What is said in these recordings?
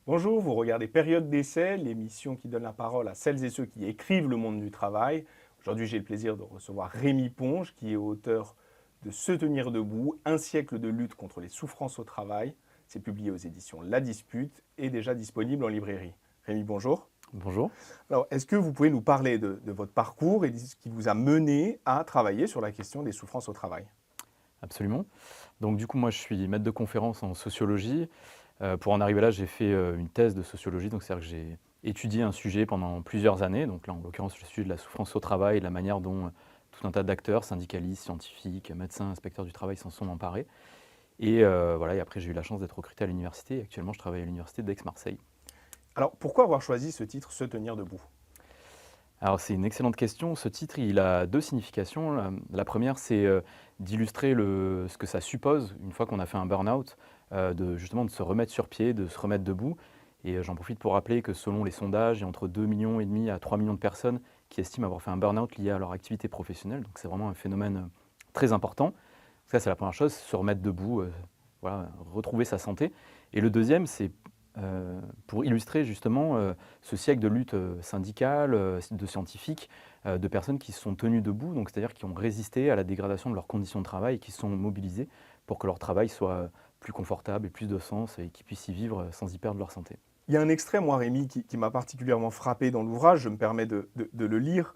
Bonjour, vous regardez Période d'essai, l'émission qui donne la parole à celles et ceux qui écrivent le monde du travail. Aujourd'hui, j'ai le plaisir de recevoir Rémi Ponge, qui est auteur de Se tenir debout, un siècle de lutte contre les souffrances au travail. C'est publié aux éditions La Dispute et déjà disponible en librairie. Rémi, bonjour. Bonjour. Alors, est-ce que vous pouvez nous parler de votre parcours et de ce qui vous a mené à travailler sur la question des souffrances au travail? Absolument. Donc du coup, moi je suis maître de conférence en sociologie. Pour en arriver là, j'ai fait une thèse de sociologie, donc c'est-à-dire que j'ai étudié un sujet pendant plusieurs années, donc là en l'occurrence le sujet de la souffrance au travail et de la manière dont tout un tas d'acteurs, syndicalistes, scientifiques, médecins, inspecteurs du travail s'en sont emparés. Et voilà, et après j'ai eu la chance d'être recruté à l'université. Actuellement, je travaille à l'université d'Aix-Marseille. Alors, pourquoi avoir choisi ce titre, Se tenir debout? Alors c'est une excellente question. Ce titre, il a deux significations. La première, c'est d'illustrer ce que ça suppose, une fois qu'on a fait un burn-out, justement de se remettre sur pied, de se remettre debout. Et j'en profite pour rappeler que selon les sondages, il y a entre 2,5 millions à 3 millions de personnes qui estiment avoir fait un burn-out lié à leur activité professionnelle. Donc c'est vraiment un phénomène très important. Ça, c'est la première chose, se remettre debout, voilà, retrouver sa santé. Et le deuxième, c'est pour illustrer justement ce siècle de lutte syndicale, de scientifiques, de personnes qui se sont tenues debout, donc c'est-à-dire qui ont résisté à la dégradation de leurs conditions de travail et qui se sont mobilisées pour que leur travail soit plus confortable et plus de sens et qu'ils puissent y vivre sans y perdre leur santé. Il y a un extrait, moi, Rémi, qui m'a particulièrement frappé dans l'ouvrage, je me permets de le lire.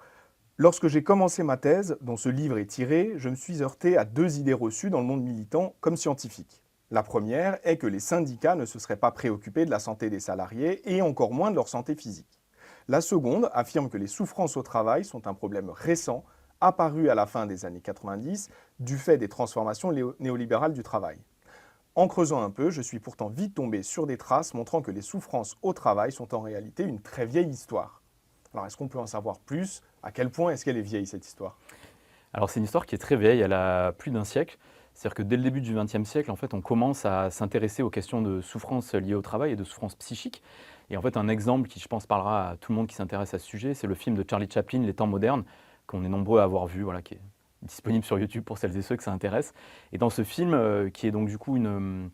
Lorsque j'ai commencé ma thèse, dont ce livre est tiré, je me suis heurté à deux idées reçues dans le monde militant comme scientifique. La première est que les syndicats ne se seraient pas préoccupés de la santé des salariés et encore moins de leur santé physique. La seconde affirme que les souffrances au travail sont un problème récent, apparu à la fin des années 90 du fait des transformations néolibérales du travail. En creusant un peu, je suis pourtant vite tombé sur des traces montrant que les souffrances au travail sont en réalité une très vieille histoire. Alors est-ce qu'on peut en savoir plus? À quel point est-ce qu'elle est vieille cette histoire? Alors c'est une histoire qui est très vieille, elle a plus d'un siècle. C'est-à-dire que dès le début du XXe siècle, en fait, on commence à s'intéresser aux questions de souffrance liées au travail et de souffrance psychique. Et en fait, un exemple qui, je pense, parlera à tout le monde qui s'intéresse à ce sujet, c'est le film de Charlie Chaplin, Les temps modernes, qu'on est nombreux à avoir vu, voilà, qui est disponible sur YouTube pour celles et ceux que ça intéresse. Et dans ce film, qui est donc du coup une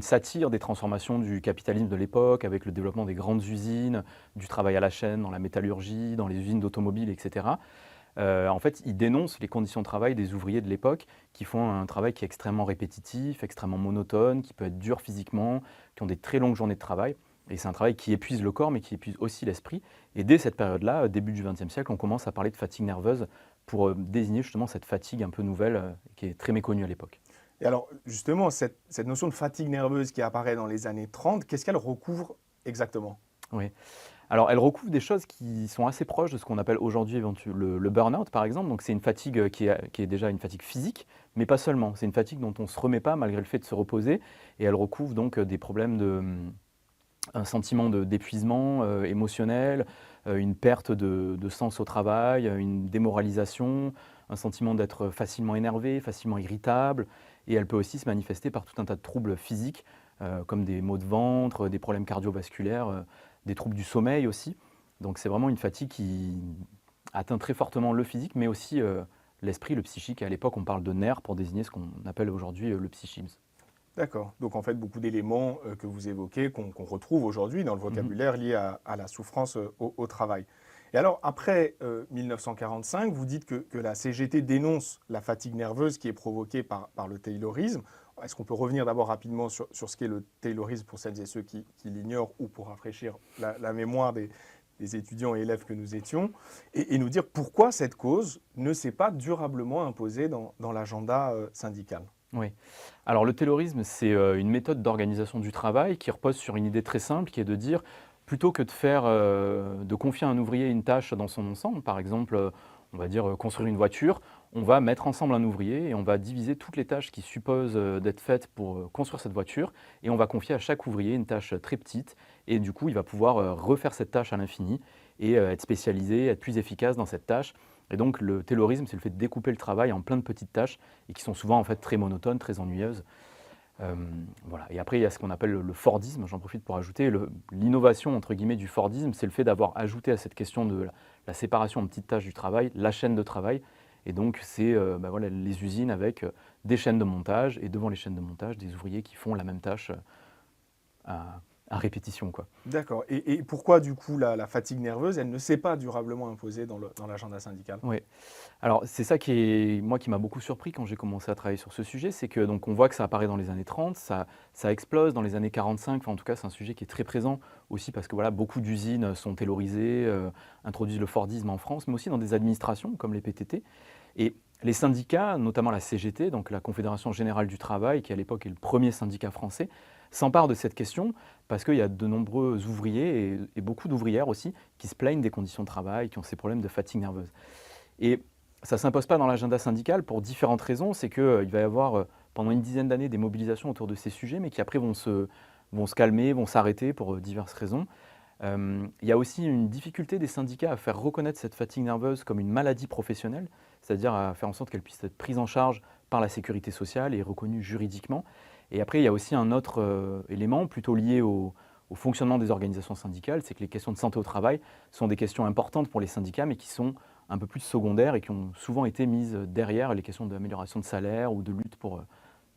satire des transformations du capitalisme de l'époque, avec le développement des grandes usines, du travail à la chaîne, dans la métallurgie, dans les usines d'automobiles, etc. En fait, il dénonce les conditions de travail des ouvriers de l'époque qui font un travail qui est extrêmement répétitif, extrêmement monotone, qui peut être dur physiquement, qui ont des très longues journées de travail. Et c'est un travail qui épuise le corps, mais qui épuise aussi l'esprit. Et dès cette période-là, début du XXe siècle, on commence à parler de fatigue nerveuse pour désigner justement cette fatigue un peu nouvelle qui est très méconnue à l'époque. Et alors justement, cette notion de fatigue nerveuse qui apparaît dans les années 30, qu'est-ce qu'elle recouvre exactement? Oui. Alors, elle recouvre des choses qui sont assez proches de ce qu'on appelle aujourd'hui le burn-out, par exemple. Donc, c'est une fatigue qui est déjà une fatigue physique, mais pas seulement. C'est une fatigue dont on ne se remet pas malgré le fait de se reposer. Et elle recouvre donc des problèmes un sentiment d'épuisement émotionnel, une perte de sens au travail, une démoralisation, un sentiment d'être facilement énervé, facilement irritable. Et elle peut aussi se manifester par tout un tas de troubles physiques, comme des maux de ventre, des problèmes cardiovasculaires, des troubles du sommeil aussi. Donc c'est vraiment une fatigue qui atteint très fortement le physique, mais aussi l'esprit, le psychique. Et à l'époque, on parle de nerfs pour désigner ce qu'on appelle aujourd'hui le psychisme. D'accord. Donc en fait, beaucoup d'éléments que vous évoquez, qu'on retrouve aujourd'hui dans le vocabulaire lié à la souffrance au travail. Et alors, après 1945, vous dites que la CGT dénonce la fatigue nerveuse qui est provoquée par le taylorisme. Est-ce qu'on peut revenir d'abord rapidement sur ce qu'est le taylorisme pour celles et ceux qui l'ignorent ou pour rafraîchir la mémoire des étudiants et élèves que nous étions, et nous dire pourquoi cette cause ne s'est pas durablement imposée dans l'agenda syndical? Oui. Alors le taylorisme, c'est une méthode d'organisation du travail qui repose sur une idée très simple qui est de dire, plutôt que de confier à un ouvrier une tâche dans son ensemble, par exemple, on va dire construire une voiture, on va mettre ensemble un ouvrier et on va diviser toutes les tâches qui supposent d'être faites pour construire cette voiture et on va confier à chaque ouvrier une tâche très petite et du coup il va pouvoir refaire cette tâche à l'infini et être spécialisé, être plus efficace dans cette tâche. Et donc le taylorisme, c'est le fait de découper le travail en plein de petites tâches et qui sont souvent en fait très monotones, très ennuyeuses. Voilà. Et après, il y a ce qu'on appelle le Fordisme, j'en profite pour ajouter, l'innovation entre guillemets du Fordisme, c'est le fait d'avoir ajouté à cette question de la séparation en petites tâches du travail, la chaîne de travail, Et donc, c'est voilà, les usines avec des chaînes de montage et devant les chaînes de montage, des ouvriers qui font la même tâche à, à répétition, quoi. D'accord. Et pourquoi, du coup, la fatigue nerveuse, elle ne s'est pas durablement imposée dans l'agenda syndical? Ouais. Alors, c'est ça qui m'a beaucoup surpris quand j'ai commencé à travailler sur ce sujet, c'est que donc on voit que ça apparaît dans les années 30, ça explose dans les années 45. Enfin, en tout cas, c'est un sujet qui est très présent aussi parce que voilà, beaucoup d'usines sont taylorisées, introduisent le Fordisme en France, mais aussi dans des administrations comme les PTT. Et les syndicats, notamment la CGT, donc la Confédération Générale du Travail, qui à l'époque est le premier syndicat français, s'emparent de cette question parce qu'il y a de nombreux ouvriers et beaucoup d'ouvrières aussi qui se plaignent des conditions de travail, qui ont ces problèmes de fatigue nerveuse. Et ça ne s'impose pas dans l'agenda syndical pour différentes raisons. C'est qu'il va y avoir pendant une dizaine d'années des mobilisations autour de ces sujets, mais qui après vont se calmer, vont s'arrêter pour diverses raisons. Il y a aussi une difficulté des syndicats à faire reconnaître cette fatigue nerveuse comme une maladie professionnelle, c'est-à-dire à faire en sorte qu'elle puisse être prise en charge par la sécurité sociale et reconnue juridiquement. Et après, il y a aussi un autre élément plutôt lié au fonctionnement des organisations syndicales, c'est que les questions de santé au travail sont des questions importantes pour les syndicats, mais qui sont un peu plus secondaires et qui ont souvent été mises derrière les questions d'amélioration de salaire ou de lutte pour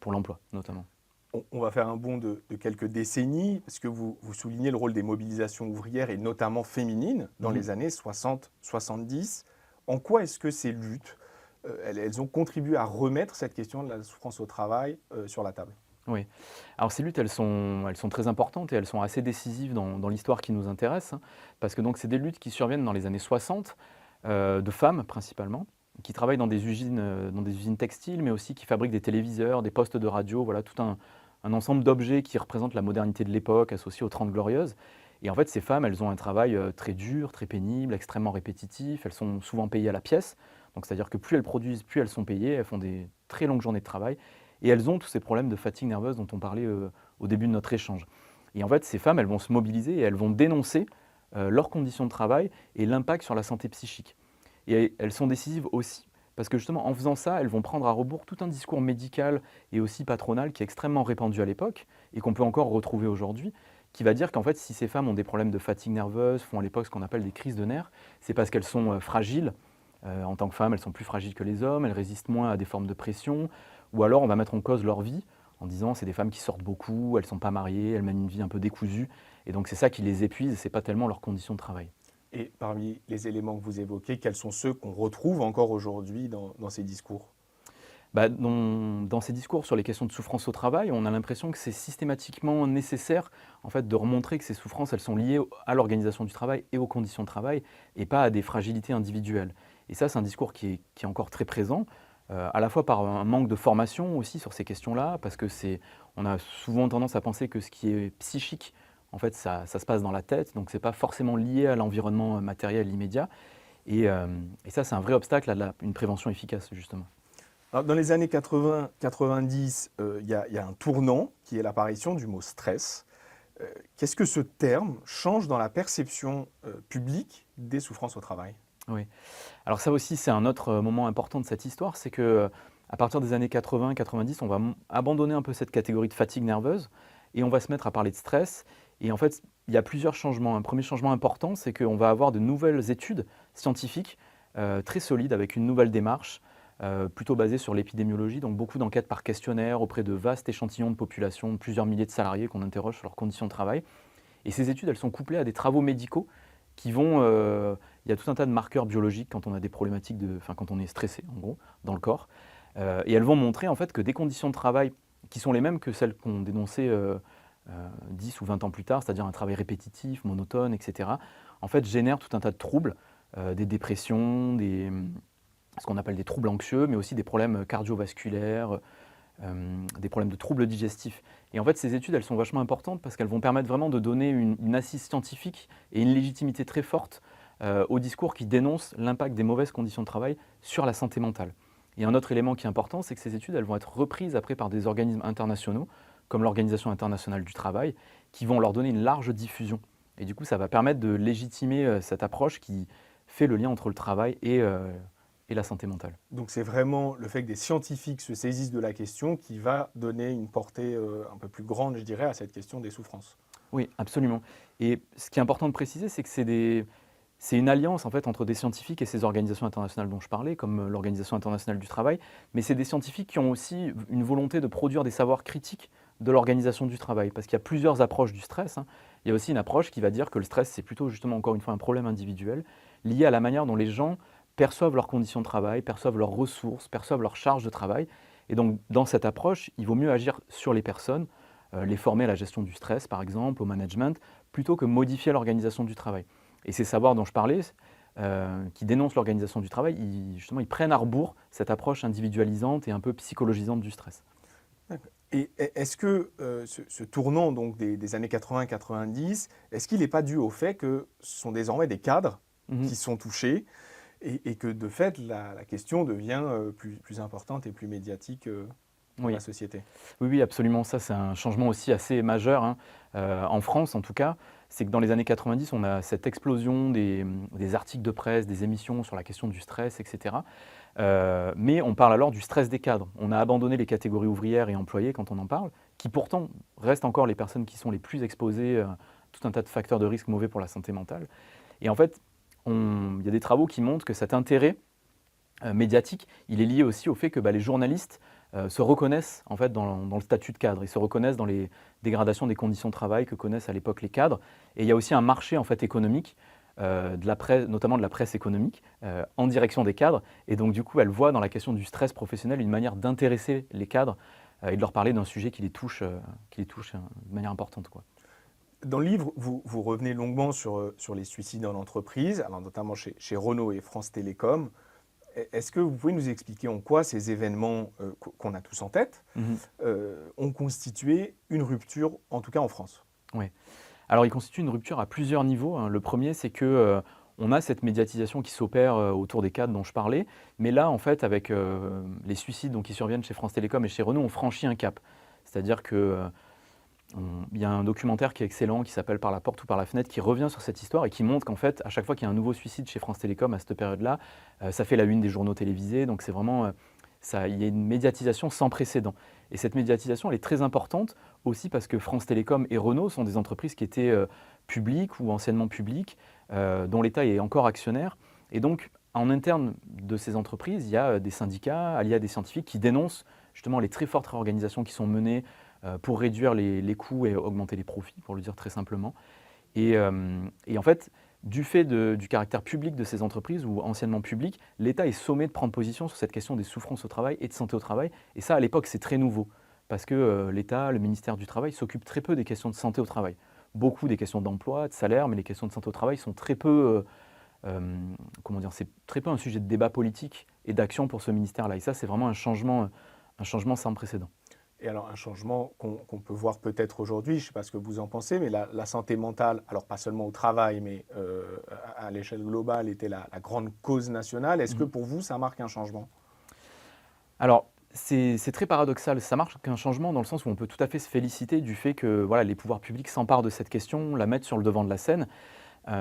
l'emploi, notamment. On va faire un bond de quelques décennies, parce que vous soulignez le rôle des mobilisations ouvrières et notamment féminines dans Mhm. les années 60-70. En quoi est-ce que ces luttes, elles ont contribué à remettre cette question de la souffrance au travail sur la table? Oui. Alors ces luttes, elles sont très importantes et elles sont assez décisives dans l'histoire qui nous intéresse, hein, parce que donc c'est des luttes qui surviennent dans les années 60, de femmes principalement, qui travaillent dans des usines textiles, mais aussi qui fabriquent des téléviseurs, des postes de radio, voilà, tout un ensemble d'objets qui représentent la modernité de l'époque, associés aux Trente Glorieuses. Et en fait, ces femmes, elles ont un travail très dur, très pénible, extrêmement répétitif. Elles sont souvent payées à la pièce. Donc, c'est-à-dire que plus elles produisent, plus elles sont payées. Elles font des très longues journées de travail. Et elles ont tous ces problèmes de fatigue nerveuse dont on parlait au début de notre échange. Et en fait, ces femmes, elles vont se mobiliser et elles vont dénoncer leurs conditions de travail et l'impact sur la santé psychique. Et elles sont décisives aussi parce que justement, en faisant ça, elles vont prendre à rebours tout un discours médical et aussi patronal qui est extrêmement répandu à l'époque et qu'on peut encore retrouver aujourd'hui, qui va dire qu'en fait, si ces femmes ont des problèmes de fatigue nerveuse, font à l'époque ce qu'on appelle des crises de nerfs, c'est parce qu'elles sont fragiles. En tant que femmes, elles sont plus fragiles que les hommes, elles résistent moins à des formes de pression, ou alors on va mettre en cause leur vie en disant c'est des femmes qui sortent beaucoup, elles ne sont pas mariées, elles mènent une vie un peu décousue, et donc c'est ça qui les épuise, c'est pas tellement leurs conditions de travail. Et parmi les éléments que vous évoquez, quels sont ceux qu'on retrouve encore aujourd'hui dans ces discours? Bah, dans ces discours sur les questions de souffrance au travail, on a l'impression que c'est systématiquement nécessaire en fait, de remontrer que ces souffrances elles sont liées à l'organisation du travail et aux conditions de travail, et pas à des fragilités individuelles. Et ça, c'est un discours qui est encore très présent, à la fois par un manque de formation aussi sur ces questions-là, parce que on a souvent tendance à penser que ce qui est psychique, en fait, ça se passe dans la tête, donc c'est pas forcément lié à l'environnement matériel immédiat. Et ça, c'est un vrai obstacle à une prévention efficace, justement. Alors, dans les années 80-90, il y a un tournant qui est l'apparition du mot stress. Qu'est-ce que ce terme change dans la perception publique des souffrances au travail? Oui. Alors ça aussi, c'est un autre moment important de cette histoire, c'est que à partir des années 80-90, on va abandonner un peu cette catégorie de fatigue nerveuse et on va se mettre à parler de stress. Et en fait, il y a plusieurs changements. Un premier changement important, c'est qu'on va avoir de nouvelles études scientifiques très solides avec une nouvelle démarche plutôt basée sur l'épidémiologie, donc beaucoup d'enquêtes par questionnaire auprès de vastes échantillons de population, de plusieurs milliers de salariés qu'on interroge sur leurs conditions de travail. Et ces études, elles sont couplées à des travaux médicaux qui vont. Il y a tout un tas de marqueurs biologiques quand on a des problématiques enfin quand on est stressé, en gros, dans le corps. Et elles vont montrer en fait que des conditions de travail qui sont les mêmes que celles qu'on dénonçait 10 ou 20 ans plus tard, c'est-à-dire un travail répétitif, monotone, etc., en fait génèrent tout un tas de troubles, des dépressions, ce qu'on appelle des troubles anxieux, mais aussi des problèmes cardiovasculaires, des problèmes de troubles digestifs. Et en fait, ces études, elles sont vachement importantes parce qu'elles vont permettre vraiment de donner une assise scientifique et une légitimité très forte au discours qui dénonce l'impact des mauvaises conditions de travail sur la santé mentale. Et un autre élément qui est important, c'est que ces études, elles vont être reprises après par des organismes internationaux, comme l'Organisation internationale du travail, qui vont leur donner une large diffusion. Et du coup, ça va permettre de légitimer cette approche qui fait le lien entre le travail et la santé mentale. Donc c'est vraiment le fait que des scientifiques se saisissent de la question qui va donner une portée un peu plus grande, je dirais, à cette question des souffrances. Oui, absolument. Et ce qui est important de préciser, c'est que C'est une alliance en fait entre des scientifiques et ces organisations internationales dont je parlais, comme l'Organisation internationale du travail, mais c'est des scientifiques qui ont aussi une volonté de produire des savoirs critiques de l'organisation du travail, parce qu'il y a plusieurs approches du stress, hein. Il y a aussi une approche qui va dire que le stress, c'est plutôt justement encore une fois un problème individuel, lié à la manière dont les gens perçoivent leurs conditions de travail, perçoivent leurs ressources, perçoivent leurs charges de travail. Et donc dans cette approche, il vaut mieux agir sur les personnes, les former à la gestion du stress par exemple, au management, plutôt que modifier l'organisation du travail. Et ces savoirs dont je parlais, qui dénoncent l'organisation du travail, justement, ils prennent à rebours cette approche individualisante et un peu psychologisante du stress. D'accord. Et est-ce que ce tournant donc, des années 80-90, est-ce qu'il n'est pas dû au fait que ce sont désormais des cadres Mhm. qui sont touchés et que de fait la question devient plus importante et plus médiatique dans Oui. la société? Oui, oui, absolument. Ça, c'est un changement aussi assez majeur, hein. En France, en tout cas, c'est que dans les années 90, on a cette explosion des articles de presse, des émissions sur la question du stress, etc. Mais on parle alors du stress des cadres. On a abandonné les catégories ouvrières et employées quand on en parle, qui pourtant restent encore les personnes qui sont les plus exposées à tout un tas de facteurs de risque mauvais pour la santé mentale. Et en fait, il y a des travaux qui montrent que cet intérêt médiatique, il est lié aussi au fait que les journalistes se reconnaissent en fait dans le statut de cadre, ils se reconnaissent dans les dégradations des conditions de travail que connaissent à l'époque les cadres. Et il y a aussi un marché en fait économique, de la presse, notamment de la presse économique, en direction des cadres. Et donc du coup, elle voit dans la question du stress professionnel une manière d'intéresser les cadres et de leur parler d'un sujet qui les touche de manière importante, quoi. Dans le livre, vous revenez longuement sur les suicides en entreprise, alors notamment chez Renault et France Télécom. Est-ce que vous pouvez nous expliquer en quoi ces événements qu'on a tous en tête Mhm. ont constitué une rupture, en tout cas en France? Ouais. Alors, il constitue une rupture à plusieurs niveaux, hein. Le premier, c'est que, on a cette médiatisation qui s'opère, autour des cadres dont je parlais. Mais là, en fait, avec, les suicides donc qui surviennent chez France Télécom et chez Renault, on franchit un cap. C'est-à-dire que, il y a un documentaire qui est excellent, qui s'appelle «Par la porte ou par la fenêtre», qui revient sur cette histoire et qui montre qu'en fait, à chaque fois qu'il y a un nouveau suicide chez France Télécom à cette période-là, ça fait la une des journaux télévisés. Donc c'est vraiment, il y a une médiatisation sans précédent. Et cette médiatisation, elle est très importante aussi parce que France Télécom et Renault sont des entreprises qui étaient publiques ou anciennement publiques, dont l'État est encore actionnaire. Et donc, en interne de ces entreprises, il y a des syndicats alliés à des scientifiques qui dénoncent justement les très fortes réorganisations qui sont menées pour réduire les coûts et augmenter les profits, pour le dire très simplement. Et en fait, du fait du caractère public de ces entreprises, ou anciennement publiques, l'État est sommé de prendre position sur cette question des souffrances au travail et de santé au travail. Et ça, à l'époque, c'est très nouveau, parce que l'État, le ministère du Travail, s'occupe très peu des questions de santé au travail. Beaucoup des questions d'emploi, de salaire, mais les questions de santé au travail sont très peu, comment dire, c'est très peu un sujet de débat politique et d'action pour ce ministère-là. Et ça, c'est vraiment un changement sans précédent. Et alors un changement qu'on peut voir peut-être aujourd'hui, je ne sais pas ce que vous en pensez, mais la santé mentale, alors pas seulement au travail, mais à l'échelle globale, était la grande cause nationale. Est-ce que Mhm. pour vous, ça marque un changement? Alors, c'est très paradoxal. Ça marche qu'un changement dans le sens où on peut tout à fait se féliciter du fait que voilà, les pouvoirs publics s'emparent de cette question, la mettent sur le devant de la scène.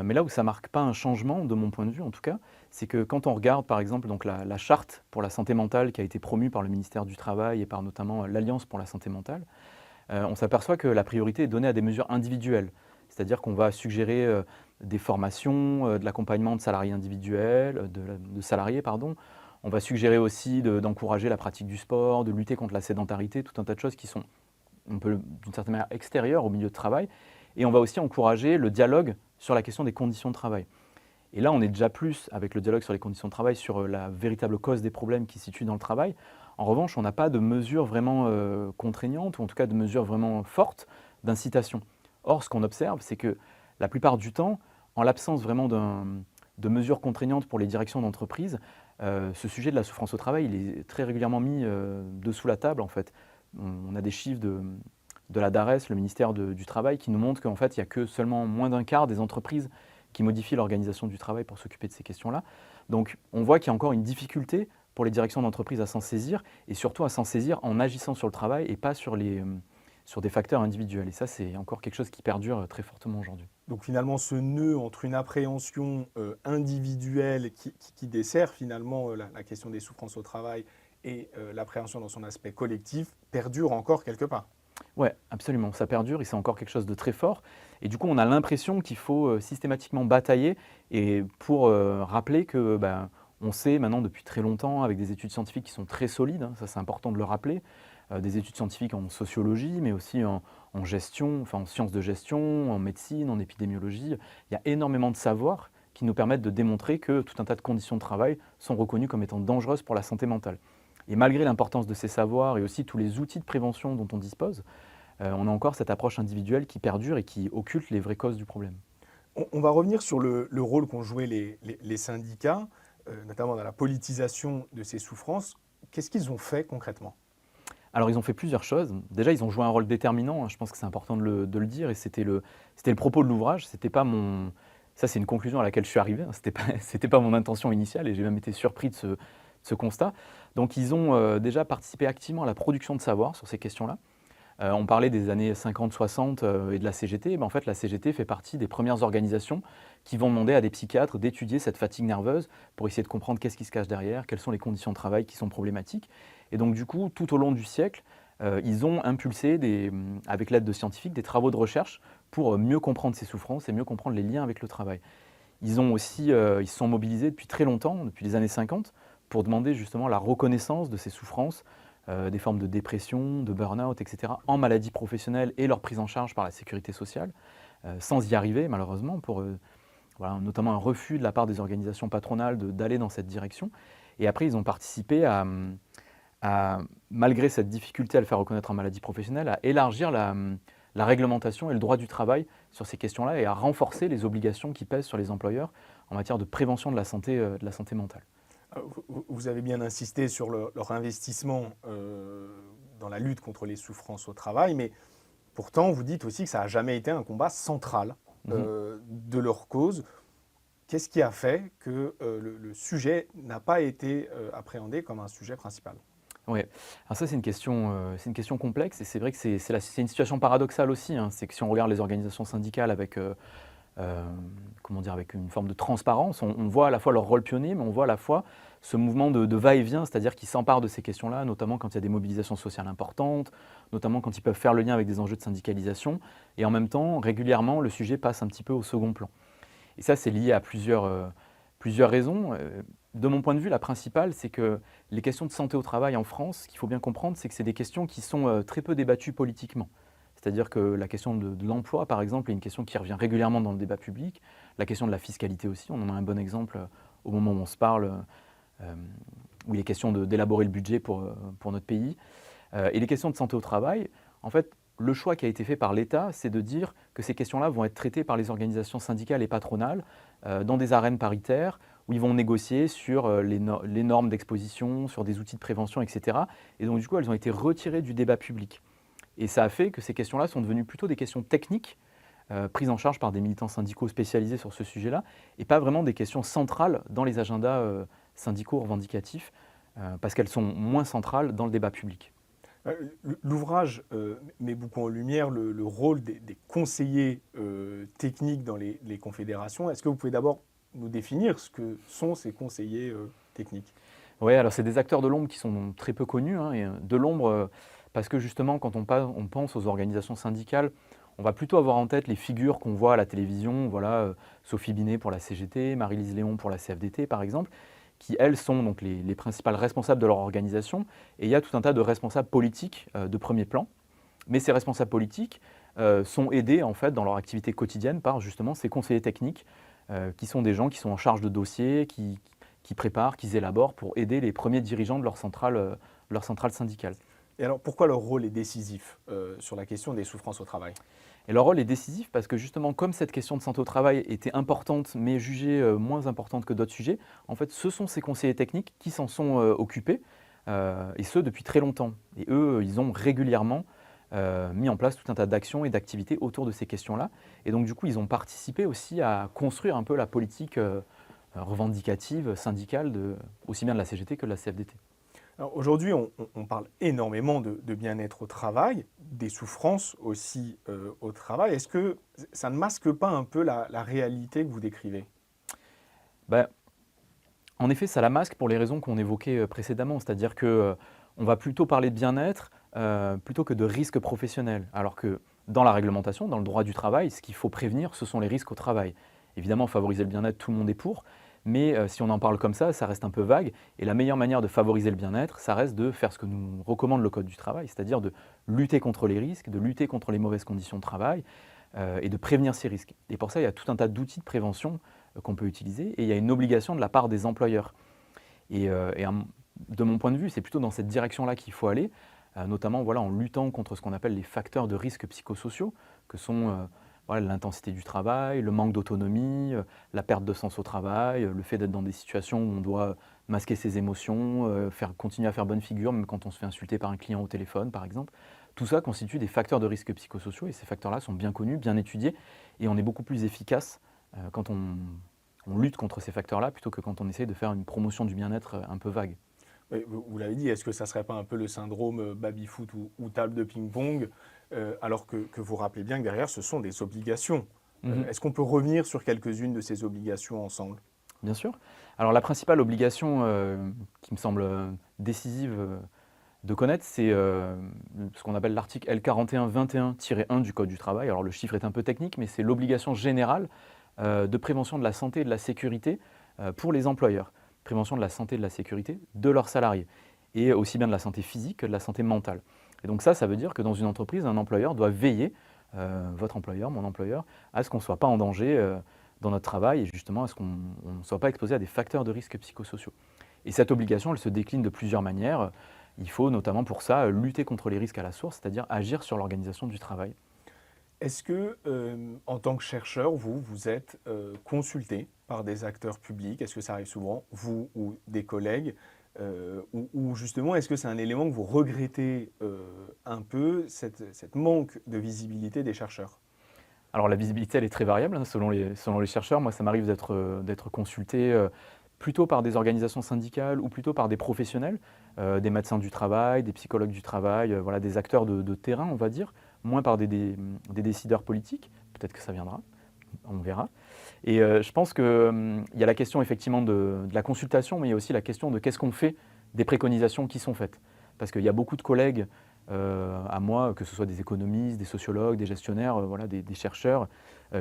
Mais là où ça marque pas un changement, de mon point de vue en tout cas, c'est que quand on regarde par exemple donc la charte pour la santé mentale qui a été promue par le ministère du Travail et par notamment l'Alliance pour la santé mentale, on s'aperçoit que la priorité est donnée à des mesures individuelles. C'est-à-dire qu'on va suggérer des formations, de l'accompagnement de salariés individuels, de salariés, pardon. On va suggérer aussi d'encourager la pratique du sport, de lutter contre la sédentarité, tout un tas de choses qui sont, on peut, d'une certaine manière, extérieures au milieu de travail. Et on va aussi encourager le dialogue sur la question des conditions de travail. Et là, on est déjà plus, avec le dialogue sur les conditions de travail, sur la véritable cause des problèmes qui se situent dans le travail. En revanche, on n'a pas de mesures vraiment contraignantes, ou en tout cas de mesures vraiment fortes d'incitation. Or, ce qu'on observe, c'est que la plupart du temps, en l'absence vraiment de mesures contraignantes pour les directions d'entreprise, ce sujet de la souffrance au travail, il est très régulièrement mis dessous la table, en fait. On a des chiffres de la DARES, le ministère du Travail, qui nous montrent qu'en fait, il n'y a que seulement moins d'un quart des entreprises qui modifient l'organisation du travail pour s'occuper de ces questions-là. Donc on voit qu'il y a encore une difficulté pour les directions d'entreprise à s'en saisir, et surtout à s'en saisir en agissant sur le travail et pas sur des facteurs individuels. Et ça, c'est encore quelque chose qui perdure très fortement aujourd'hui. Donc finalement, ce nœud entre une appréhension individuelle qui dessert finalement la question des souffrances au travail et l'appréhension dans son aspect collectif perdure encore quelque part. Ouais, absolument, ça perdure et c'est encore quelque chose de très fort. Et du coup, on a l'impression qu'il faut systématiquement batailler et pour rappeler que ben, on sait maintenant depuis très longtemps, avec des études scientifiques qui sont très solides, hein, ça c'est important de le rappeler, des études scientifiques en sociologie, mais aussi en gestion, enfin en sciences de gestion, en médecine, en épidémiologie. Il y a énormément de savoirs qui nous permettent de démontrer que tout un tas de conditions de travail sont reconnues comme étant dangereuses pour la santé mentale. Et malgré l'importance de ces savoirs et aussi tous les outils de prévention dont on dispose, on a encore cette approche individuelle qui perdure et qui occulte les vraies causes du problème. On va revenir sur le rôle qu'ont joué les syndicats, notamment dans la politisation de ces souffrances. Qu'est-ce qu'ils ont fait concrètement? Alors ils ont fait plusieurs choses. Déjà, ils ont joué un rôle déterminant, hein, je pense que c'est important de le dire, et c'était le propos de l'ouvrage. C'était pas mon... Ça, c'est une conclusion à laquelle je suis arrivé, hein. C'était pas mon intention initiale et j'ai même été surpris de ce constat. Donc ils ont déjà participé activement à la production de savoir sur ces questions-là. On parlait des années 50-60 et de la CGT. Ben, en fait, la CGT fait partie des premières organisations qui vont demander à des psychiatres d'étudier cette fatigue nerveuse pour essayer de comprendre qu'est-ce qui se cache derrière, quelles sont les conditions de travail qui sont problématiques. Et donc, du coup, tout au long du siècle, ils ont impulsé, avec l'aide de scientifiques, des travaux de recherche pour mieux comprendre ces souffrances et mieux comprendre les liens avec le travail. Ils ont aussi, ils se sont mobilisés depuis très longtemps, depuis les années 50, pour demander justement la reconnaissance de ces souffrances, des formes de dépression, de burn-out, etc., en maladie professionnelle et leur prise en charge par la sécurité sociale, sans y arriver malheureusement, pour voilà, notamment un refus de la part des organisations patronales d'aller dans cette direction. Et après, ils ont participé malgré cette difficulté à le faire reconnaître en maladie professionnelle, à élargir la réglementation et le droit du travail sur ces questions-là et à renforcer les obligations qui pèsent sur les employeurs en matière de prévention de la santé mentale. Vous avez bien insisté sur leur investissement dans la lutte contre les souffrances au travail, mais pourtant, vous dites aussi que ça n'a jamais été un combat central Mhm. de leur cause. Qu'est-ce qui a fait que le sujet n'a pas été appréhendé comme un sujet principal? Oui, alors ça c'est une question complexe et c'est vrai que c'est une situation paradoxale aussi, hein. C'est que si on regarde les organisations syndicales avec, comment dire, avec une forme de transparence, on voit à la fois leur rôle pionnier, mais on voit à la fois ce mouvement de va-et-vient, c'est-à-dire qu'ils s'emparent de ces questions-là, notamment quand il y a des mobilisations sociales importantes, notamment quand ils peuvent faire le lien avec des enjeux de syndicalisation, et en même temps, régulièrement, le sujet passe un petit peu au second plan. Et ça, c'est lié à plusieurs raisons. De mon point de vue, la principale, c'est que les questions de santé au travail en France, ce qu'il faut bien comprendre, c'est que c'est des questions qui sont très peu débattues politiquement. C'est-à-dire que la question de l'emploi, par exemple, est une question qui revient régulièrement dans le débat public. La question de la fiscalité aussi, on en a un bon exemple au moment où on se parle, où il est question d'élaborer le budget pour notre pays. Et les questions de santé au travail, en fait, le choix qui a été fait par l'État, c'est de dire que ces questions-là vont être traitées par les organisations syndicales et patronales dans des arènes paritaires où ils vont négocier sur les normes d'exposition, sur des outils de prévention, etc. Et donc, du coup, elles ont été retirées du débat public. Et ça a fait que ces questions-là sont devenues plutôt des questions techniques, prises en charge par des militants syndicaux spécialisés sur ce sujet-là, et pas vraiment des questions centrales dans les agendas syndicaux revendicatifs, parce qu'elles sont moins centrales dans le débat public. L'ouvrage met beaucoup en lumière le rôle des conseillers techniques dans les confédérations. Est-ce que vous pouvez d'abord nous définir ce que sont ces conseillers techniques? Oui, alors c'est des acteurs de l'ombre qui sont très peu connus, hein, et de l'ombre parce que justement quand on pense aux organisations syndicales, on va plutôt avoir en tête les figures qu'on voit à la télévision, voilà, Sophie Binet pour la CGT, Marie-Lise Léon pour la CFDT par exemple, qui elles sont donc les principales responsables de leur organisation, et il y a tout un tas de responsables politiques de premier plan, mais ces responsables politiques sont aidés en fait dans leur activité quotidienne par justement ces conseillers techniques qui sont des gens qui sont en charge de dossiers, qui préparent, qui élaborent pour aider les premiers dirigeants de leur centrale syndicale. Et alors, pourquoi leur rôle est décisif sur la question des souffrances au travail? Et leur rôle est décisif parce que justement, comme cette question de santé au travail était importante, mais jugée moins importante que d'autres sujets, en fait, ce sont ces conseillers techniques qui s'en sont occupés, et ce depuis très longtemps. Et eux, ils ont régulièrement mis en place tout un tas d'actions et d'activités autour de ces questions-là. Et donc, du coup, ils ont participé aussi à construire un peu la politique revendicative, syndicale, aussi bien de la CGT que de la CFDT. Alors aujourd'hui, on parle énormément de bien-être au travail, des souffrances aussi au travail. Est-ce que ça ne masque pas un peu la réalité que vous décrivez? Ben, en effet, ça la masque pour les raisons qu'on évoquait précédemment, c'est-à-dire que on va plutôt parler de bien-être plutôt que de risques professionnels. Alors que dans la réglementation, dans le droit du travail, ce qu'il faut prévenir, ce sont les risques au travail. Évidemment, favoriser le bien-être, tout le monde est pour, mais si on en parle comme ça reste un peu vague. Et la meilleure manière de favoriser le bien-être, ça reste de faire ce que nous recommande le Code du travail, c'est-à-dire de lutter contre les risques, de lutter contre les mauvaises conditions de travail et de prévenir ces risques. Et pour ça, il y a tout un tas d'outils de prévention qu'on peut utiliser et il y a une obligation de la part des employeurs. De mon point de vue, c'est plutôt dans cette direction-là qu'il faut aller, notamment voilà, en luttant contre ce qu'on appelle les facteurs de risque psychosociaux, que sont voilà, l'intensité du travail, le manque d'autonomie, la perte de sens au travail, le fait d'être dans des situations où on doit masquer ses émotions, continuer à faire bonne figure, même quand on se fait insulter par un client au téléphone, par exemple. Tout ça constitue des facteurs de risque psychosociaux et ces facteurs-là sont bien connus, bien étudiés et on est beaucoup plus efficace quand on lutte contre ces facteurs-là plutôt que quand on essaie de faire une promotion du bien-être un peu vague. Oui, vous l'avez dit, est-ce que ça ne serait pas un peu le syndrome baby-foot ou table de ping-pong, alors que vous rappelez bien que derrière, ce sont des obligations. Est-ce qu'on peut revenir sur quelques-unes de ces obligations ensemble? Bien sûr. Alors la principale obligation qui me semble décisive de connaître, c'est ce qu'on appelle l'article L4121-1 du Code du travail. Alors le chiffre est un peu technique, mais c'est l'obligation générale de prévention de la santé et de la sécurité pour les employeurs. Prévention de la santé et de la sécurité de leurs salariés, et aussi bien de la santé physique que de la santé mentale. Et donc ça veut dire que dans une entreprise, un employeur doit veiller, votre employeur, mon employeur, à ce qu'on ne soit pas en danger dans notre travail et justement à ce qu'on ne soit pas exposé à des facteurs de risque psychosociaux. Et cette obligation, elle se décline de plusieurs manières. Il faut notamment pour ça lutter contre les risques à la source, c'est-à-dire agir sur l'organisation du travail. Est-ce que, en tant que chercheur, vous êtes consulté par des acteurs publics? Est-ce que ça arrive souvent, vous ou des collègues? Ou justement, est-ce que c'est un élément que vous regrettez un peu, cette manque de visibilité des chercheurs? Alors la visibilité, elle est très variable hein, selon les chercheurs. Moi, ça m'arrive d'être consulté plutôt par des organisations syndicales ou plutôt par des professionnels, des médecins du travail, des psychologues du travail, voilà, des acteurs de terrain, on va dire, moins par des décideurs politiques. Peut-être que ça viendra, on verra. Et je pense qu'il y a la question effectivement de la consultation, mais il y a aussi la question de qu'est-ce qu'on fait des préconisations qui sont faites. Parce qu'il y a beaucoup de collègues à moi, que ce soit des économistes, des sociologues, des gestionnaires, voilà, des chercheurs,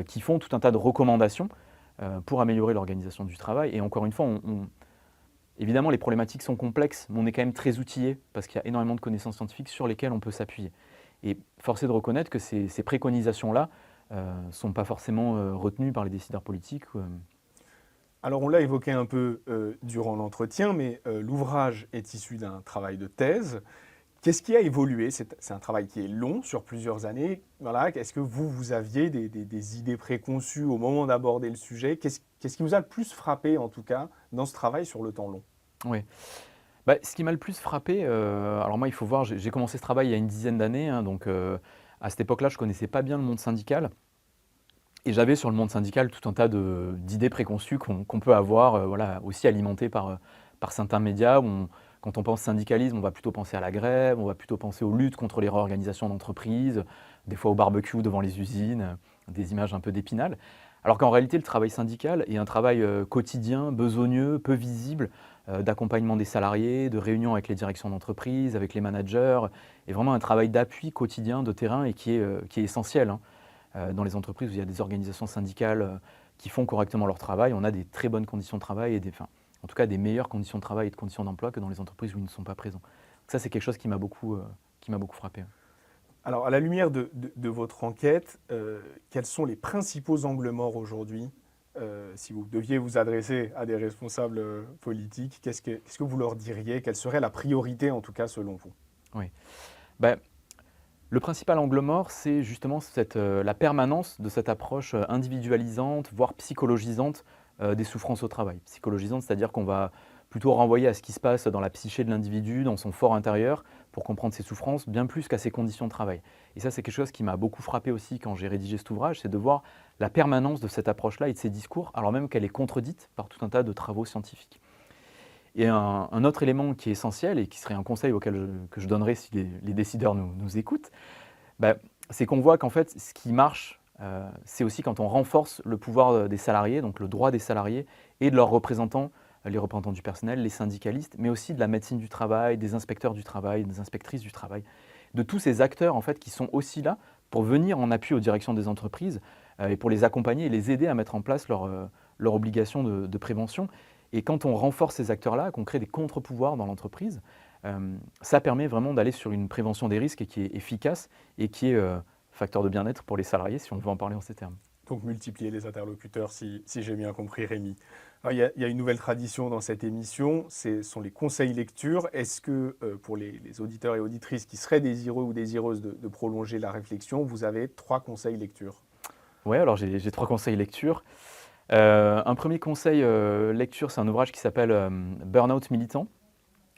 qui font tout un tas de recommandations pour améliorer l'organisation du travail. Et encore une fois, évidemment, les problématiques sont complexes, mais on est quand même très outillé parce qu'il y a énormément de connaissances scientifiques sur lesquelles on peut s'appuyer. Et force est de reconnaître que ces préconisations-là ne sont pas forcément retenues par les décideurs politiques. Alors on l'a évoqué un peu durant l'entretien, mais l'ouvrage est issu d'un travail de thèse. Qu'est-ce qui a évolué? C'est un travail qui est long, sur plusieurs années. Voilà. Est-ce que vous aviez des idées préconçues au moment d'aborder le sujet? Qu'est-ce qui vous a le plus frappé, en tout cas, dans ce travail sur le temps long? Oui. Bah, ce qui m'a le plus frappé, alors moi, il faut voir, j'ai commencé ce travail il y a une dizaine d'années, hein, donc à cette époque-là, je ne connaissais pas bien le monde syndical. Et j'avais sur le monde syndical tout un tas d'idées préconçues qu'on peut avoir, voilà, aussi alimentées par certains médias. Quand on pense syndicalisme, on va plutôt penser à la grève, on va plutôt penser aux luttes contre les réorganisations d'entreprises, des fois au barbecue devant les usines, des images un peu d'Épinal. Alors qu'en réalité, le travail syndical est un travail quotidien, besogneux, peu visible, d'accompagnement des salariés, de réunion avec les directions d'entreprise, avec les managers, et vraiment un travail d'appui quotidien de terrain et qui est essentiel. Hein. Dans les entreprises où il y a des organisations syndicales qui font correctement leur travail, on a des très bonnes conditions de travail et en tout cas des meilleures conditions de travail et de conditions d'emploi que dans les entreprises où ils ne sont pas présents. Donc ça, c'est quelque chose qui m'a beaucoup frappé. Alors, à la lumière de votre enquête, quels sont les principaux angles morts aujourd'hui? Si vous deviez vous adresser à des responsables politiques, qu'est-ce que vous leur diriez? Quelle serait la priorité, en tout cas, selon vous? Oui. Ben, le principal angle mort, c'est justement la permanence de cette approche individualisante, voire psychologisante des souffrances au travail. Psychologisante, c'est-à-dire qu'on va plutôt renvoyer à ce qui se passe dans la psyché de l'individu, dans son fort intérieur, pour comprendre ses souffrances, bien plus qu'à ses conditions de travail. Et ça, c'est quelque chose qui m'a beaucoup frappé aussi quand j'ai rédigé cet ouvrage, c'est de voir la permanence de cette approche-là et de ces discours, alors même qu'elle est contredite par tout un tas de travaux scientifiques. Et un autre élément qui est essentiel et qui serait un conseil que je donnerais si les décideurs nous écoutent, bah, c'est qu'on voit qu'en fait, ce qui marche, c'est aussi quand on renforce le pouvoir des salariés, donc le droit des salariés et de leurs représentants, les représentants du personnel, les syndicalistes, mais aussi de la médecine du travail, des inspecteurs du travail, des inspectrices du travail. de tous ces acteurs en fait, qui sont aussi là pour venir en appui aux directions des entreprises et pour les accompagner et les aider à mettre en place leur obligation de prévention. Et quand on renforce ces acteurs-là, qu'on crée des contre-pouvoirs dans l'entreprise, ça permet vraiment d'aller sur une prévention des risques qui est efficace et qui est facteur de bien-être pour les salariés, si on veut en parler en ces termes. Donc multiplier les interlocuteurs, si j'ai bien compris, Rémi. Alors, il y a une nouvelle tradition dans cette émission, ce sont les conseils lecture. Est-ce que pour les auditeurs et auditrices qui seraient désireux ou désireuses de prolonger la réflexion, vous avez 3 conseils lecture? Oui, alors j'ai 3 conseils lecture. Un premier conseil lecture, c'est un ouvrage qui s'appelle Burnout militant.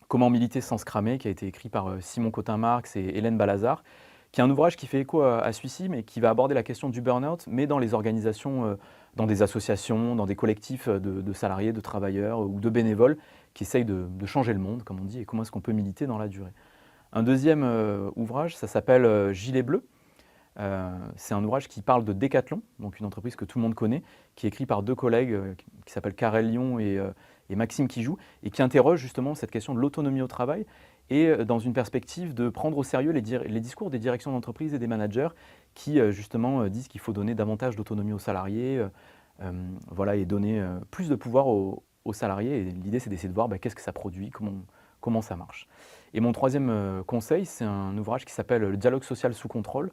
Comment militer sans se cramer, qui a été écrit par Simon Cotin-Marx et Hélène Balazar, qui est un ouvrage qui fait écho à celui-ci, mais qui va aborder la question du burn-out, mais dans les organisations, dans des associations, dans des collectifs de salariés, de travailleurs ou de bénévoles qui essayent de changer le monde, comme on dit, et comment est-ce qu'on peut militer dans la durée. Un deuxième ouvrage, ça s'appelle Gilet bleu. C'est un ouvrage qui parle de Decathlon, donc une entreprise que tout le monde connaît, qui est écrit par 2 collègues qui s'appellent Karel Lyon et Maxime Kijou, et qui interroge justement cette question de l'autonomie au travail et dans une perspective de prendre au sérieux les discours des directions d'entreprise et des managers qui justement disent qu'il faut donner davantage d'autonomie aux salariés voilà, et donner plus de pouvoir aux salariés. Et l'idée, c'est d'essayer de voir qu'est-ce que ça produit, comment ça marche. Et mon troisième conseil, c'est un ouvrage qui s'appelle Le dialogue social sous contrôle,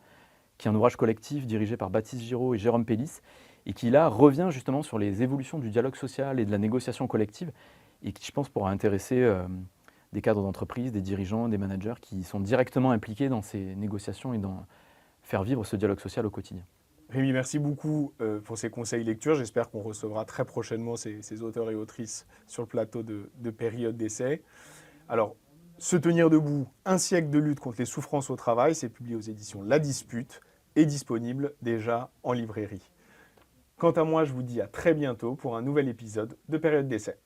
qui est un ouvrage collectif dirigé par Baptiste Giraud et Jérôme Pellis, et qui là revient justement sur les évolutions du dialogue social et de la négociation collective, et qui je pense pourra intéresser des cadres d'entreprise, des dirigeants, des managers qui sont directement impliqués dans ces négociations et dans faire vivre ce dialogue social au quotidien. Rémi, merci beaucoup pour ces conseils lecture. J'espère qu'on recevra très prochainement ces auteurs et autrices sur le plateau de Période d'essai. Alors, Se tenir debout, un siècle de lutte contre les souffrances au travail, c'est publié aux éditions La Dispute et disponible déjà en librairie. Quant à moi, je vous dis à très bientôt pour un nouvel épisode de Période d'essai.